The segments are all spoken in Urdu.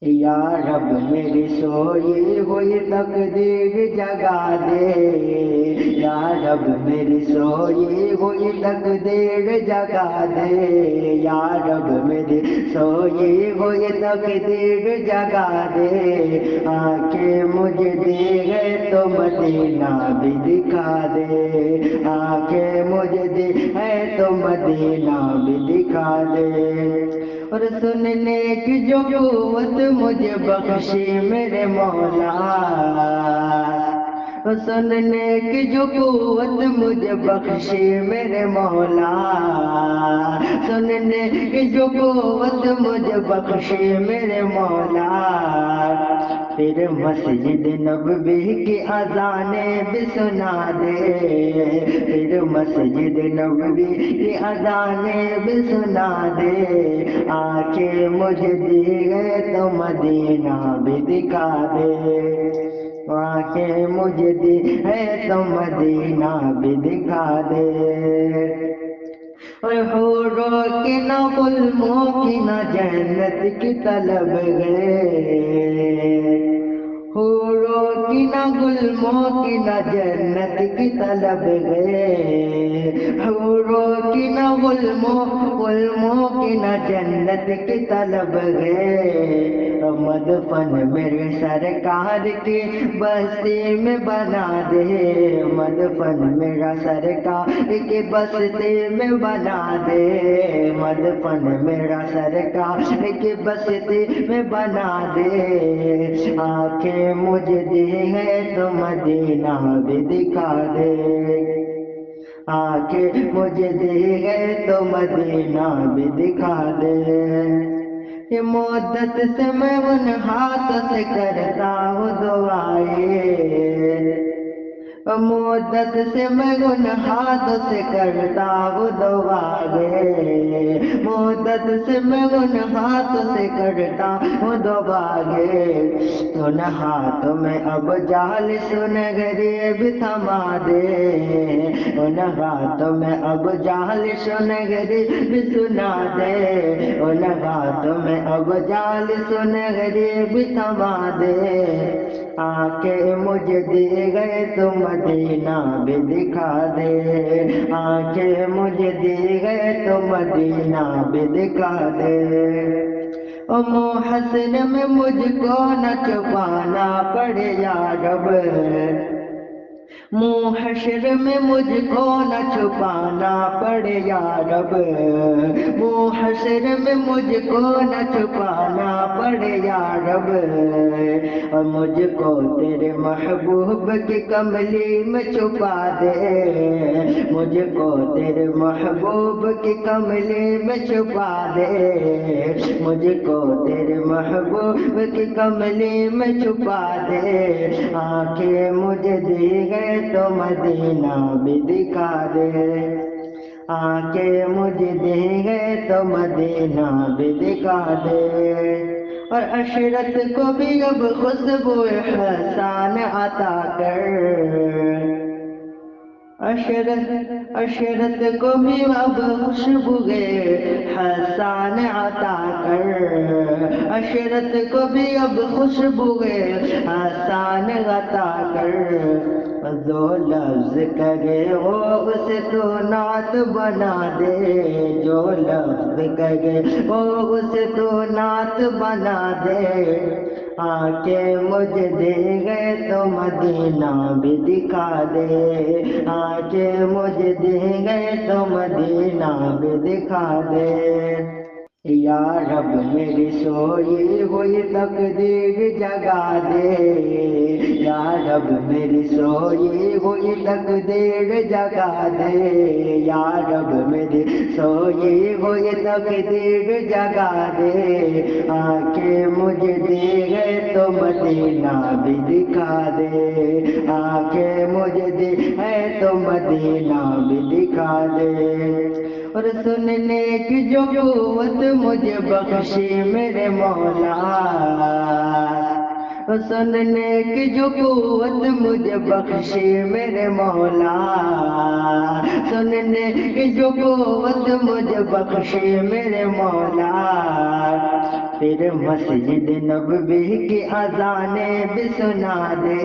یا رب میری سوئی ہوئی تقدیر جگا دے، یا رب میری سوئی ہوئی تقدیر جگا دے، یا رب میری سوئی ہوئی تقدیر جگا دے، آنکھیں مجھے دی ہے تو مدینہ بھی دکھا دے، آنکھیں مجھے دی ہے تو مدینہ بھی دکھا دے، اور سننے کی جو قوت مجھے بخشی میرے مولا، سننے کی جو قوت مجھے بخشی میرے مولا، سننے کی جو قوت مجھے بخشی میرے مولا، پھر مسجد نبوی کی اذانیں بھی سنا دے، پھر مسجد نبوی کی اذانیں بھی سنا دے، آنکھیں مجھے دی گئے تو مدینہ بھی دکھا دے، آنکھیں مجھے دی ہے تو مدینہ بھی دکھا دے، اور حوروں کی نہ غلاموں کی نہ جنت کی طلب گئے، حوروں کی نہ غلاموں کی نہ جنت کی طلب گئے، حوروں کی نہ غلاموں کی نہ جنت کی طلب گئے، مدفن میرے سرکار کی بستی میں بنا دے، مدفن میرا سرکار کی بستی میں بنا دے، مدفن میرا سرکار کی بستی میں بنا دے، آنکھیں مجھے دی ہے تو مدینہ بھی دکھا دے، آنکھیں مجھے دی ہے تو مدینہ بھی دکھا دے، یہ مدت سے میں ان ہاتھوں سے کرتا ہوں دعائیں، مدت سے میں ان ہاتھوں سے کرتا ہوں دعائیں، مدت سے میں ان ہاتھوں سے کرتا ہوں دعائیں، ان ہاتھوں میں اب جال سنہری بھی تھما دے، ان ہاتھوں میں اب جال سنہری بھی سنا دے، ان ہاتھوں میں اب جال سنہری بھی تھما دے، آنکھیں مجھے دی گئے تو مدینہ بھی دکھا دے، آنکھیں مجھے دی گئے تو مدینہ بھی دکھا دے، محشر میں مجھ کو نہ چھپانا پڑے یا رب، محشر میں مجھ کو نہ چھپانا پڑے یا رب، محشر میں مجھ کو نہ چھپانا پڑے یا رب، اور مجھ کو تیرے محبوب کی کملی میں چھپا دے، مجھ کو تیرے محبوب کی کملی میں چھپا دے، مجھ کو تیرے محبوب کی کملی میں چھپا دے، آنکھیں مجھے دی گئے تو مدینہ بھی دکھا دے، آنکھیں مجھے دی گئے تو مدینہ بھی دکھا دے، اور عشرت کو بھی اب خوشبو احسان عطا کر، عشرت کو بھی اب خوشبو احسان عطا کر، عشرت کو بھی اب خوشبو احسان عطا کر، جو لفظ کہے وہ اسے تو نعت بنا دے، جو لفظ کہے وہ اسے تو نعت بنا دے، آنکھیں مجھے دے گئے تو مدینہ بھی دکھا دے، آنکھیں مجھے دے گئے تو مدینہ بھی دکھا دے، یا رب میری سوئی ہوئی تقدیر جگا دے، یا رب میری سوئی ہوئی تقدیر جگا دے، یا رب میری سوئی ہوئی تقدیر جگا دے، آنکھیں مجھے دے گئے تو مدینہ بھی دکھا دے، آنکھیں مجھے دی ہے تو مدینہ بھی دکھا دے، اور سننے کی جو قوت مجھے بخشی میرے مولا، سننے کی جو قوت مجھے بخشی میرے مولا، سننے کی جو قوت مجھے بخشی میرے مولا، پھر مسجد نبوی کی اذانیں بھی سنا دے،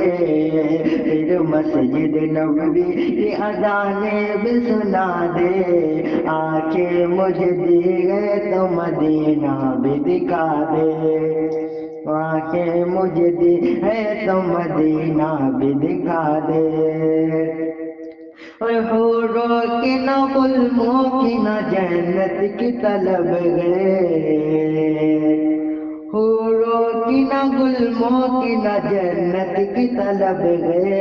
پھر مسجد نبوی کی اذانیں بھی سنا دے، آنکھیں مجھے دی گئے تو مدینہ بھی دکھا دے، آنکھیں مجھے دی ہے تو مدینہ بھی دکھا دے، اور حوروں کی نہ غلاموں کی نہ جنت کی طلب گئے، حوروں کی نہ غلاموں کی نہ جنت کی طلب گئے،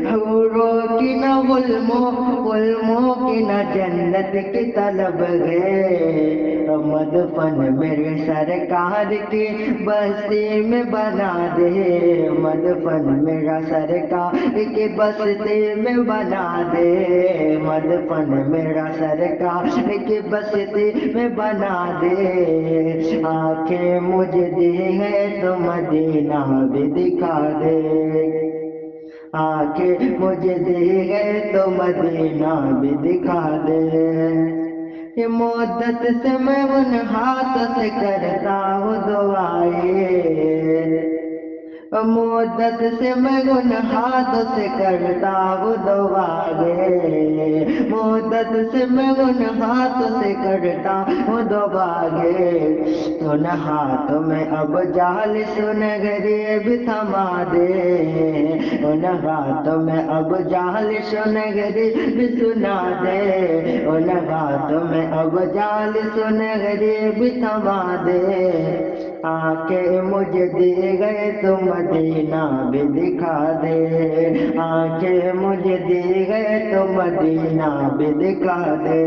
حوروں کی نہ غلاموں کی نہ جنت کی طلب گئے، مدفن میرے سرکار کی بستی میں بنا دے، مدفن میرا سرکار کی بستی میں بنا دے، مدفن میرا سرکار کی بستی میں بنا دے، آنکھیں مجھے دی ہے تو مدینہ بھی دکھا دے، آنکھیں مجھے دی ہے تو مدینہ بھی دکھا دے، یہ مدت سے میں ان ہاتھ سے کرتا ہوں دعائیں، مدت سے میں ان ہاتھ سے کرتا ہوں دعائیں، مدت سے میں ان ہاتھ سے کرتا ہوں دعائیں، ان ہاتھوں میں اب جال سنہری بھی تھما دے، ان ہاتھوں میں اب جال سنہری بھی سنا دے، ان ہاتھوں میں اب جال سنہری بھی تھما دے، آنکھیں مجھے دی گئے تو مدینہ بھی دکھا دے، آنکھیں مجھے دی گئے تو مدینہ بھی دکھا دے،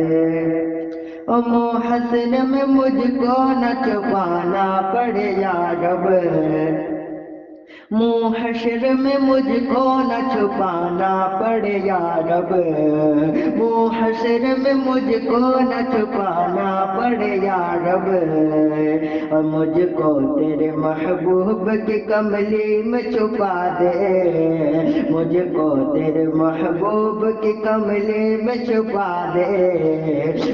محشر میں مجھ کو نہ چھپانا پڑے یا رب، محشر میں مجھ کو نہ چھپانا پڑے یا رب، محشر میں مجھ کو نہ چھپانا پڑے یا رب، اور مجھ کو تیرے محبوب کی کملی میں چھپا دے، مجھ کو تیرے محبوب کی کملی میں چھپا دے،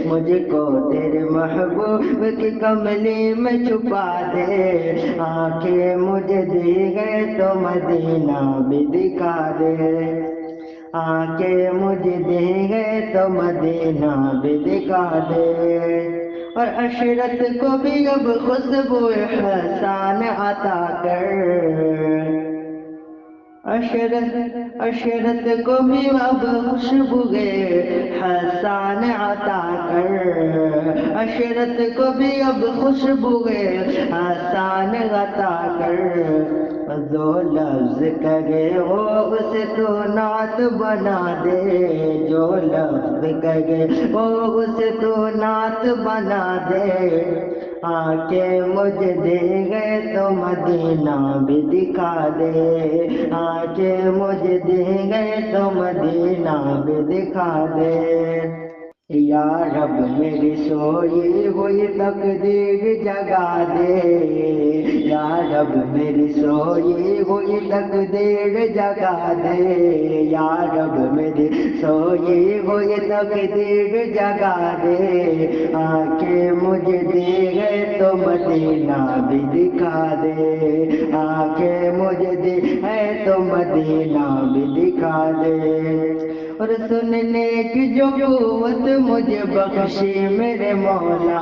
مجھ کو تیرے محبوب کی کملی میں چھپا دے، آنکھیں مجھے دی گئے تو مدینہ بھی دکھا دے، آنکھیں مجھے دی گئے تو مدینہ بھی دکھا دے، اور عشرت کو بھی اب خوشبو حسان عطا کر، عشرت کو بھی اب خوشبو حسان عطا کر، عشرت کو بھی اب خوشبو حسان عطا کر، جو لفظ کرے وہ اسے تو نعت بنا دے، جو لفظ کرے وہ اسے تو نعت بنا دے، آنکھیں مجھے دے گئے تو مدینہ بھی دکھا دے، آنکھیں مجھے دے گئے تو مدینہ بھی دکھا دے، یا رب میری سوئی ہوئی تقدیر جگا دے، یا رب میری سوئی ہوئی تقدیر جگا دے، یا رب میری سوئی ہوئی تقدیر جگا دے، آنکھیں مجھے دے گئے تو مدینہ بھی دکھا دے، آنکھیں مجھے دی ہے تو مدینہ بھی دکھا دے، اور سننے کی جو قوت مجھے بخشی میرے مولا،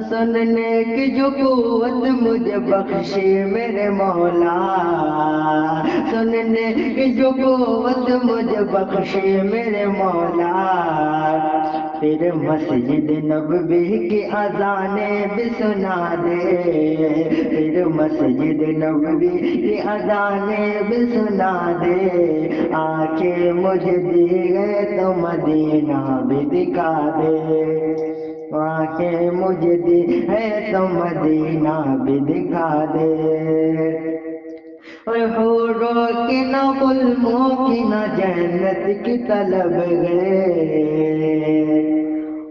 سننے کی جو قوت مجھے بخشی میرے مولا، سننے کی جو قوت مجھے بخشی میرے مولا، پھر مسجد نبوی کی اذانیں بھی سنا دے، پھر مسجد نبوی کی اذانیں بھی سنا دے، آنکھیں مجھے دی گئے تو مدینہ بھی دکھا دے، آنکھیں مجھے دی ہے تو مدینہ بھی دکھا دے، اور حوروں کی نہ غلاموں کی نہ جنت کی طلب گئے،